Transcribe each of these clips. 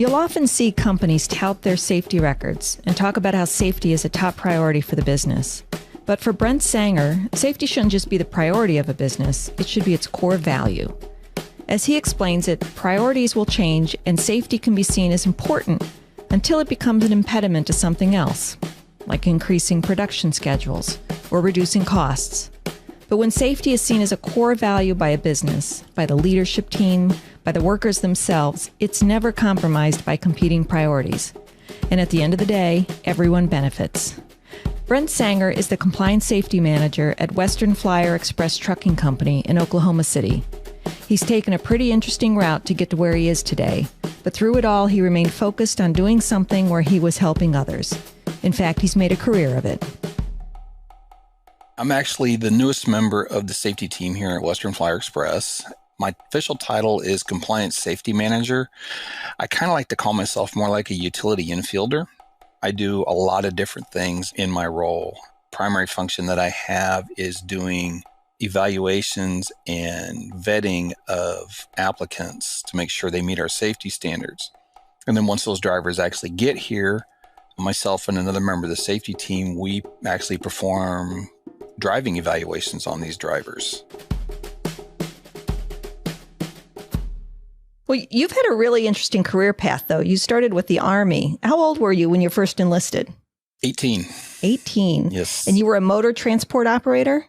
You'll often see companies tout their safety records and talk about how safety is a top priority for the business. But for Brent Sanger, safety shouldn't just be the priority of a business, it should be its core value. As he explains it, priorities will change and safety can be seen as important until it becomes an impediment to something else, like increasing production schedules or reducing costs. But when safety is seen as a core value by a business, by the leadership team, by the workers themselves, it's never compromised by competing priorities. And at the end of the day, everyone benefits. Brent Sanger is the Compliance Safety Manager at Western Flyer Express Trucking Company in Oklahoma City. He's taken a pretty interesting route to get to where he is today, but through it all, he remained focused on doing something where he was helping others. In fact, he's made a career of it. I'm actually the newest member of the safety team here at Western Flyer Express. My official title is Compliance Safety Manager. I kind of like to call myself more like a utility infielder. I do a lot of different things in my role. Primary function that I have is doing evaluations and vetting of applicants to make sure they meet our safety standards. And then once those drivers actually get here, myself and another member of the safety team, we actually perform driving evaluations on these drivers. Well, you've had a really interesting career path, though. You started with the Army. How old were you when you first enlisted? 18. 18? Yes. And you were a motor transport operator?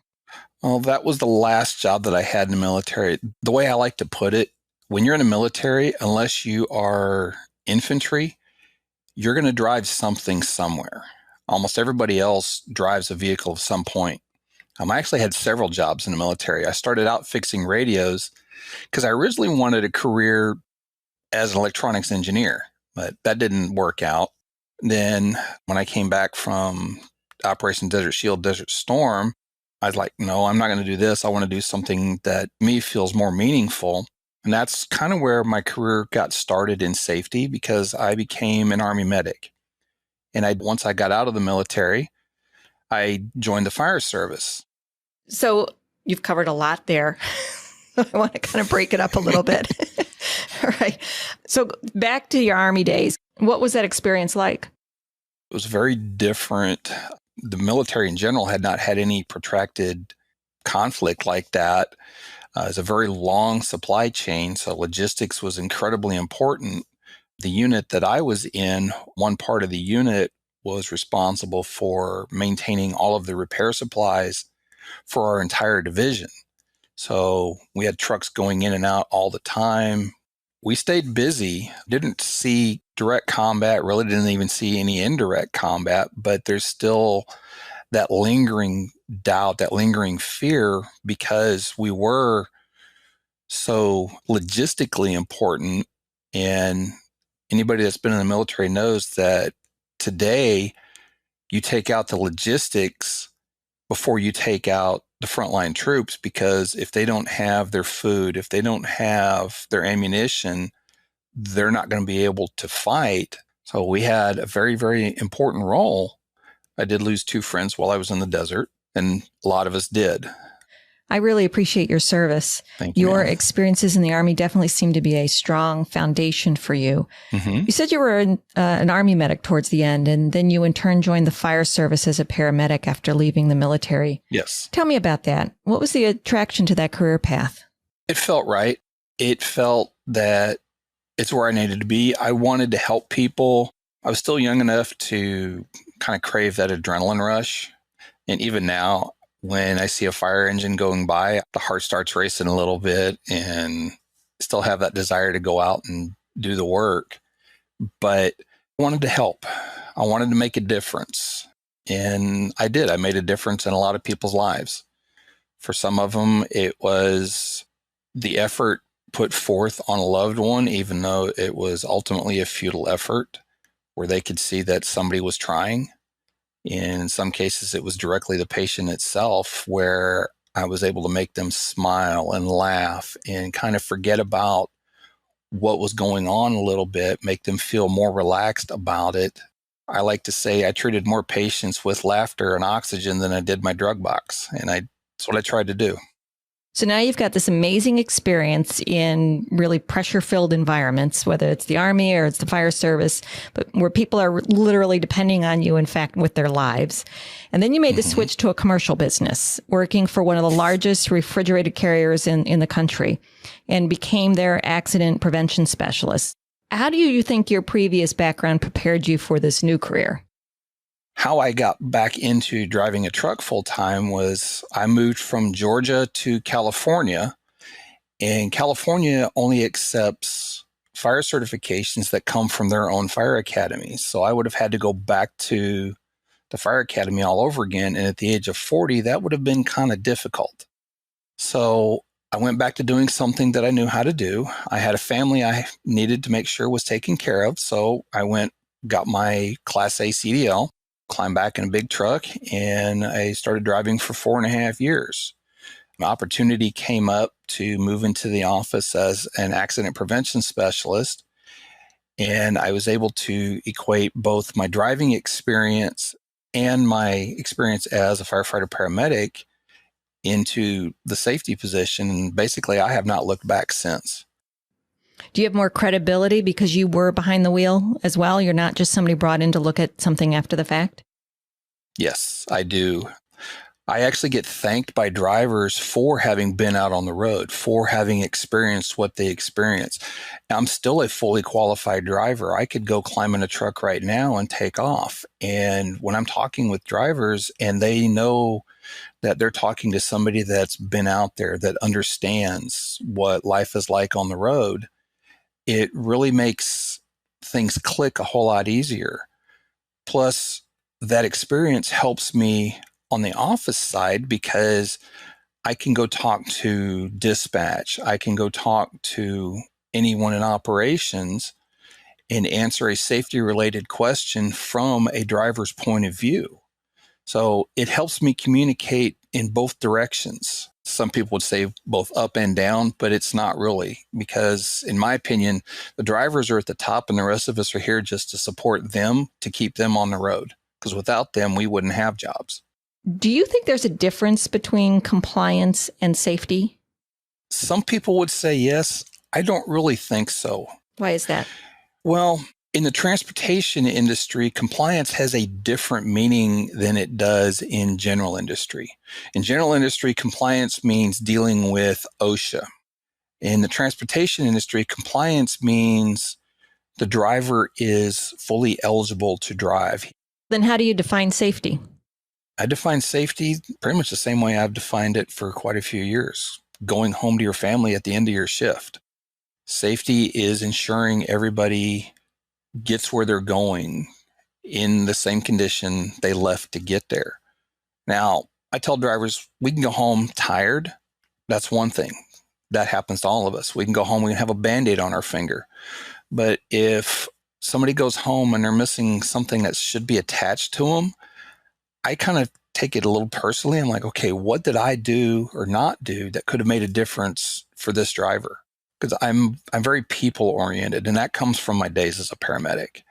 Well, that was the last job that I had in the military. The way I like to put it, when you're in the military, unless you are infantry, you're going to drive something somewhere. Almost everybody else drives a vehicle at some point. I actually had several jobs in the military. I started out fixing radios because I originally wanted a career as an electronics engineer, but that didn't work out. Then when I came back from Operation Desert Shield, Desert Storm, I was like, no, I'm not going to do this. I want to do something that me feels more meaningful. And that's kind of where my career got started in safety because I became an Army medic. And once I got out of the military, I joined the fire service. So you've covered a lot there. I want to kind of break it up a little bit. All right. So back to your Army days. What was that experience like? It was very different. The military in general had not had any protracted conflict like that. It's a very long supply chain, so logistics was incredibly important. The unit that I was in, one part of the unit was responsible for maintaining all of the repair supplies for our entire division. So we had trucks going in and out all the time. We stayed busy, didn't see direct combat, really didn't even see any indirect combat, but there's still that lingering doubt, that lingering fear because we were so logistically important. And anybody that's been in the military knows that today you take out the logistics before you take out the frontline troops, because if they don't have their food, if they don't have their ammunition, they're not going to be able to fight. So we had a very, very important role. I did lose 2 friends while I was in the desert, and a lot of us did. I really appreciate your service. Thank you. Your experiences in the Army definitely seem to be a strong foundation for you. Mm-hmm. You said you were an Army medic towards the end, and then you in turn joined the fire service as a paramedic after leaving the military. Yes. Tell me about that. What was the attraction to that career path? It felt right. It felt that it's where I needed to be. I wanted to help people. I was still young enough to kind of crave that adrenaline rush. And even now, when I see a fire engine going by, the heart starts racing a little bit and still have that desire to go out and do the work. But I wanted to help. I wanted to make a difference. And I did. I made a difference in a lot of people's lives. For some of them, it was the effort put forth on a loved one, even though it was ultimately a futile effort, where they could see that somebody was trying. In some cases, it was directly the patient itself, where I was able to make them smile and laugh and kind of forget about what was going on a little bit, make them feel more relaxed about it. I like to say I treated more patients with laughter and oxygen than I did my drug box. And that's what I tried to do. So now you've got this amazing experience in really pressure-filled environments, whether it's the Army or it's the fire service, but where people are literally depending on you, in fact, with their lives. And then you made the switch to a commercial business, working for one of the largest refrigerated carriers in the country, and became their accident prevention specialist. How do you think your previous background prepared you for this new career? How I got back into driving a truck full time was I moved from Georgia to California, and California only accepts fire certifications that come from their own fire academies. So I would have had to go back to the fire academy all over again. And at the age of 40, that would have been kind of difficult. So I went back to doing something that I knew how to do. I had a family I needed to make sure was taken care of. So I got my Class A CDL, climbed back in a big truck, and I started driving for 4.5 years. An opportunity came up to move into the office as an accident prevention specialist, and I was able to equate both my driving experience and my experience as a firefighter paramedic into the safety position. And basically, I have not looked back since. Do you have more credibility because you were behind the wheel as well? You're not just somebody brought in to look at something after the fact? Yes, I do. I actually get thanked by drivers for having been out on the road, for having experienced what they experienced. I'm still a fully qualified driver. I could go climb in a truck right now and take off. And when I'm talking with drivers and they know that they're talking to somebody that's been out there, that understands what life is like on the road, it really makes things click a whole lot easier. Plus, that experience helps me on the office side because I can go talk to dispatch. I can go talk to anyone in operations and answer a safety related question from a driver's point of view. So it helps me communicate in both directions. Some people would say both up and down, but it's not really, because in my opinion, the drivers are at the top and the rest of us are here just to support them, to keep them on the road. Because without them, we wouldn't have jobs. Do you think there's a difference between compliance and safety? Some people would say yes. I don't really think so. Why is that? Well, in the transportation industry, compliance has a different meaning than it does in general industry. In general industry, compliance means dealing with OSHA. In the transportation industry, compliance means the driver is fully eligible to drive. Then how do you define safety? I define safety pretty much the same way I've defined it for quite a few years. Going home to your family at the end of your shift. Safety is ensuring everybody gets where they're going in the same condition they left to get there. Now, I tell drivers, we can go home tired. That's one thing. That happens to all of us. We can go home, we can have a Band-Aid on our finger. But if somebody goes home and they're missing something that should be attached to them, I kind of take it a little personally. I'm like, okay, what did I do or not do that could have made a difference for this driver? Because I'm very people oriented, and that comes from my days as a paramedic,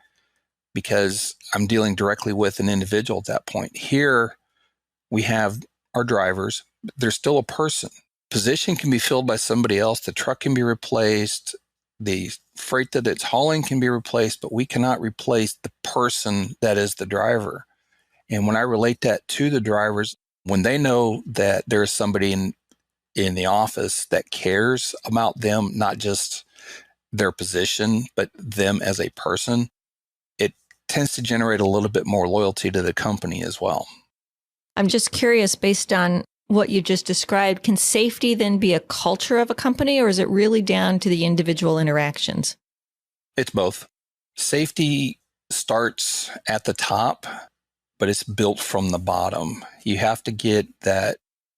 because I'm dealing directly with an individual at that point. Here we have our drivers. They're still a person. Position can be filled by somebody else. The truck can be replaced. The freight that it's hauling can be replaced, but we cannot replace the person that is the driver. And when I relate that to the drivers, when they know that there's somebody in the office that cares about them, not just their position, but them as a person, it tends to generate a little bit more loyalty to the company as well. I'm just curious, based on what you just described, can safety then be a culture of a company, or is it really down to the individual interactions? It's both. Safety starts at the top, but it's built from the bottom. You have to get that,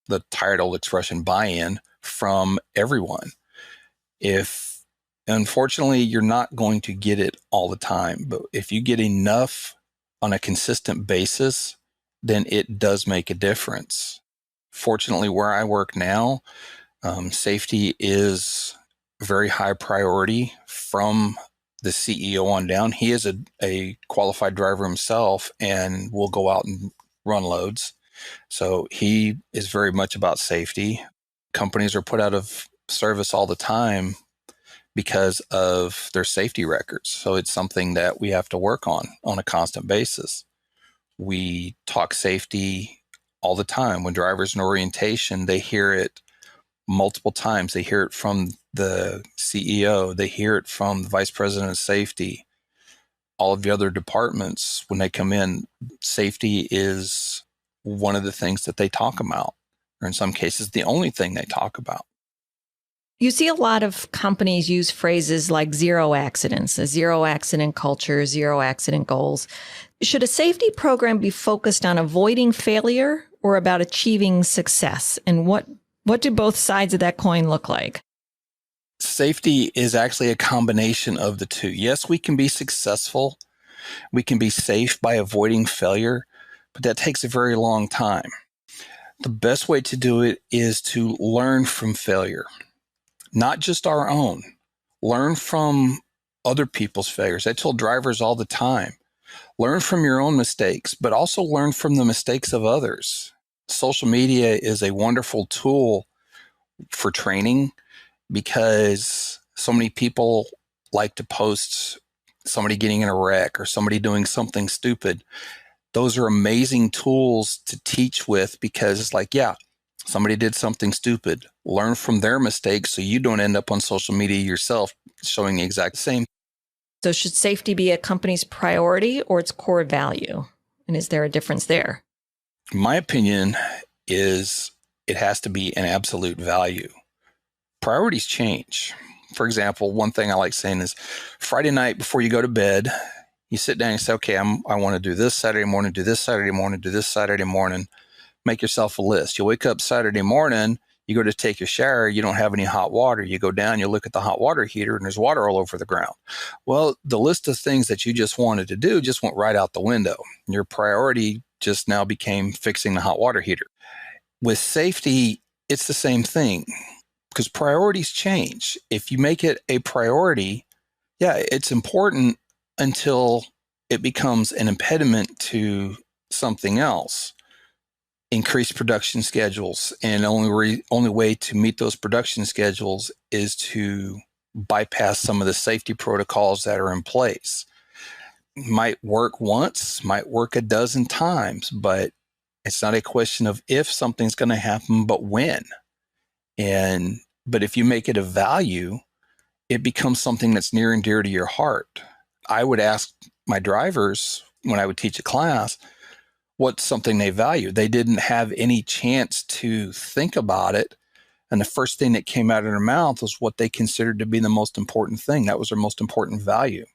the tired old expression, buy-in from everyone. Unfortunately, you're not going to get it all the time, but if you get enough on a consistent basis, then it does make a difference. Fortunately, where I work now, safety is a very high priority from the CEO on down. He is a qualified driver himself and will go out and run loads. So he is very much about safety. companies are put out of service all the time because of their safety records. So it's something that we have to work on a constant basis. We talk safety all the time. When drivers in orientation, they hear it multiple times. They hear it from the CEO. They hear it from the vice president of safety. All of the other departments, when they come in, safety is one of the things that they talk about, or in some cases, the only thing they talk about. You see a lot of companies use phrases like zero accidents, a zero accident culture, zero accident goals. Should a safety program be focused on avoiding failure or about achieving success? And what do both sides of that coin look like? Safety is actually a combination of the two. Yes, we can be successful. We can be safe by avoiding failure, but that takes a very long time. The best way to do it is to learn from failure, not just our own. Learn from other people's failures. I tell drivers all the time, learn from your own mistakes, but also learn from the mistakes of others. Social media is a wonderful tool for training because so many people like to post somebody getting in a wreck or somebody doing something stupid. Those are amazing tools to teach with because it's like, yeah, somebody did something stupid. Learn from their mistakes so you don't end up on social media yourself showing the exact same. So should safety be a company's priority or its core value? And is there a difference there? My opinion is it has to be an absolute value. Priorities change. For example, one thing I like saying is Friday night before you go to bed, you sit down and say, okay, I want to do this Saturday morning, do this Saturday morning, do this Saturday morning. Make yourself a list. You wake up Saturday morning, you go to take your shower, you don't have any hot water. You go down, you look at the hot water heater, and there's water all over the ground. Well, the list of things that you just wanted to do just went right out the window. Your priority just now became fixing the hot water heater. With safety, it's the same thing because priorities change. If you make it a priority, yeah, it's important until it becomes an impediment to something else. Increase production schedules, and the only way to meet those production schedules is to bypass some of the safety protocols that are in place. Might work once, might work a dozen times, but it's not a question of if something's going to happen, but when. But if you make it a value, it becomes something that's near and dear to your heart. I would ask my drivers when I would teach a class, what's something they value? They didn't have any chance to think about it. And the first thing that came out of their mouth was what they considered to be the most important thing. That was their most important value.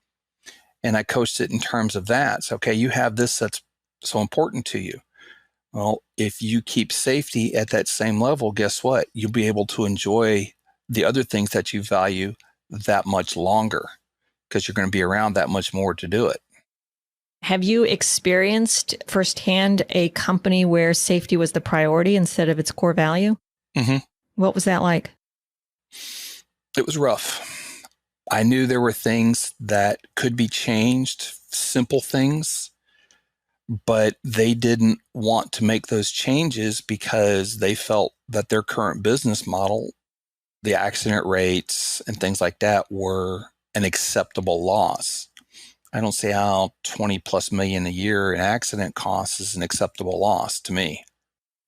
And I coached it in terms of that. So, okay, you have this that's so important to you. Well, if you keep safety at that same level, guess what? You'll be able to enjoy the other things that you value that much longer because you're going to be around that much more to do it. Have you experienced firsthand a company where safety was the priority instead of its core value? Mm-hmm. What was that like? It was rough. I knew there were things that could be changed, simple things, but they didn't want to make those changes because they felt that their current business model, the accident rates and things like that were an acceptable loss. I don't see how 20 plus million a year in accident costs is an acceptable loss to me.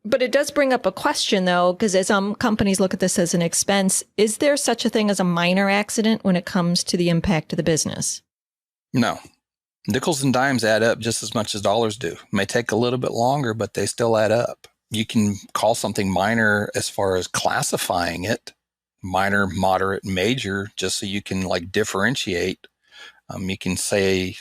But it does bring up a question, though, because as some companies look at this as an expense, is there such a thing as a minor accident when it comes to the impact to the business? No. Nickels and dimes add up just as much as dollars do. It may take a little bit longer, but they still add up. You can call something minor as far as classifying it, minor, moderate, major, just so you can like differentiate. You can say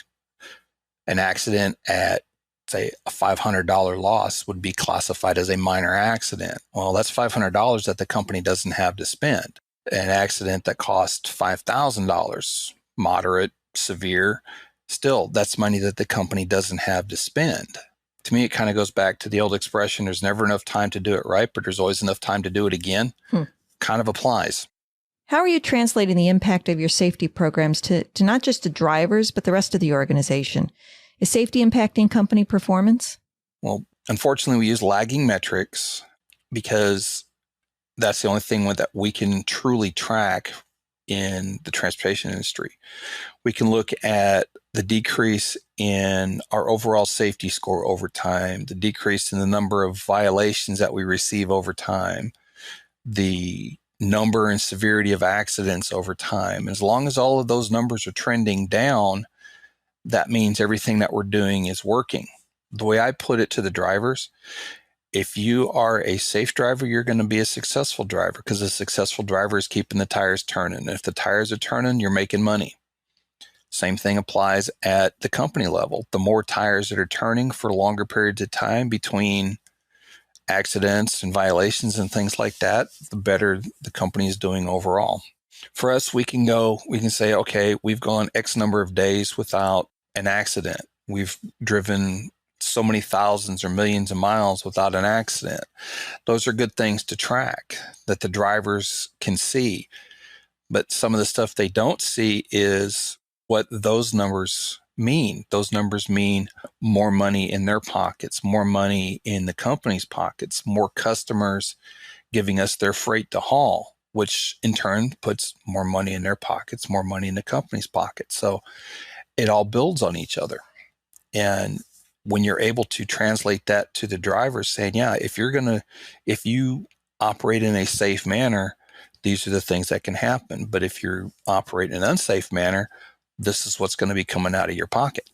an accident at, say, a $500 loss would be classified as a minor accident. Well, that's $500 that the company doesn't have to spend. An accident that costs $5,000, moderate, severe, still, that's money that the company doesn't have to spend. To me, it kind of goes back to the old expression, there's never enough time to do it right, but there's always enough time to do it again. Kind of applies. How are you translating the impact of your safety programs to not just the drivers, but the rest of the organization? Is safety impacting company performance? Well, unfortunately, we use lagging metrics because That's the only thing that we can truly track in the transportation industry. We can look at the decrease in our overall safety score over time, the decrease in the number of violations that we receive over time, the number and severity of accidents over time. As long as all of those numbers are trending down, that means everything that we're doing is working. The way I put it to the drivers, if you are a safe driver, you're going to be a successful driver, because a successful driver is keeping the tires turning. If the tires are turning, you're making money. Same thing applies at the company level. The more tires that are turning for longer periods of time between accidents and violations and things like that, the better the company is doing overall. For us, we can say, okay, we've gone X number of days without an accident. We've driven so many thousands or millions of miles without an accident. Those are good things to track that the drivers can see. But some of the stuff they don't see is what those numbers mean. Those numbers mean more money in their pockets, more money in the company's pockets, more customers giving us their freight to haul, which in turn puts more money in their pockets, more money in the company's pockets. So it all builds on each other. And when you're able to translate that to the drivers, saying, yeah, if you operate in a safe manner, these are the things that can happen. But if you operate in an unsafe manner, this is what's going to be coming out of your pocket.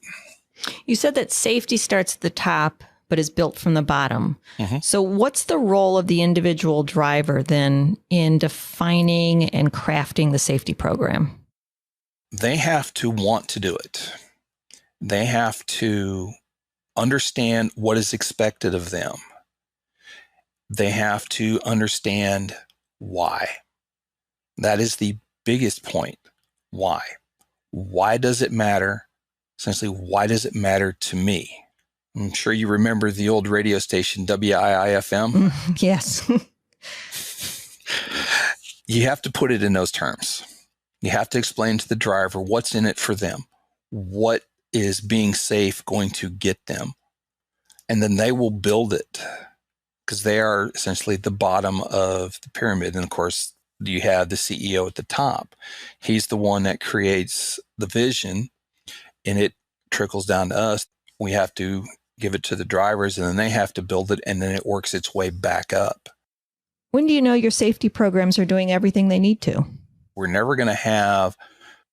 You said that safety starts at the top, but is built from the bottom. Mm-hmm. So what's the role of the individual driver then in defining and crafting the safety program? They have to want to do it. They have to understand what is expected of them. They have to understand why. That is the biggest point. Why? Why does it matter? Essentially, why does it matter to me? I'm sure you remember the old radio station, WIIFM. Yes. You have to put it in those terms. You have to explain to the driver what's in it for them. What is being safe going to get them? And then they will build it, because they are essentially the bottom of the pyramid. And of course, you have the CEO at the top. He's the one that creates the vision, and it trickles down to us. We have to give it to the drivers, and then they have to build it, and then it works its way back up. When do you know your safety programs are doing everything they need to? We're never going to have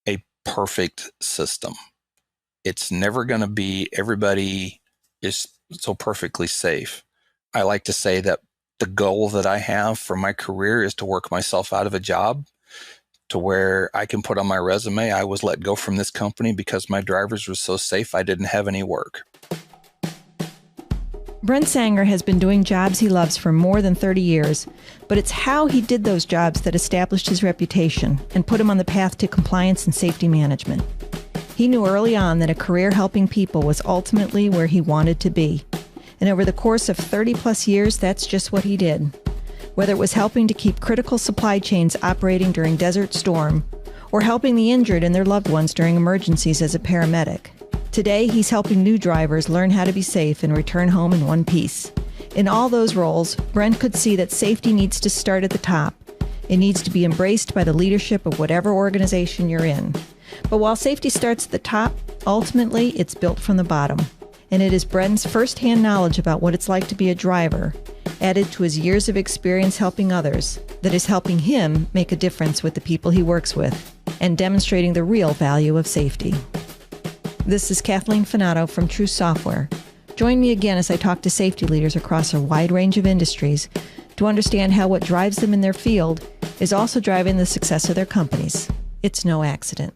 a perfect system. It's never going to be everybody is so perfectly safe. I like to say that the goal that I have for my career is to work myself out of a job to where I can put on my resume, I was let go from this company because my drivers were so safe I didn't have any work. Brent Sanger has been doing jobs he loves for more than 30 years, but it's how he did those jobs that established his reputation and put him on the path to compliance and safety management. He knew early on that a career helping people was ultimately where he wanted to be. And over the course of 30 plus years, that's just what he did. Whether it was helping to keep critical supply chains operating during Desert Storm, or helping the injured and their loved ones during emergencies as a paramedic. Today, he's helping new drivers learn how to be safe and return home in one piece. In all those roles, Brent could see that safety needs to start at the top. It needs to be embraced by the leadership of whatever organization you're in. But while safety starts at the top, ultimately, it's built from the bottom. And it is Brent's firsthand knowledge about what it's like to be a driver, added to his years of experience helping others, that is helping him make a difference with the people he works with and demonstrating the real value of safety. This is Kathleen Fanato from TRUCE Software. Join me again as I talk to safety leaders across a wide range of industries to understand how what drives them in their field is also driving the success of their companies. It's no accident.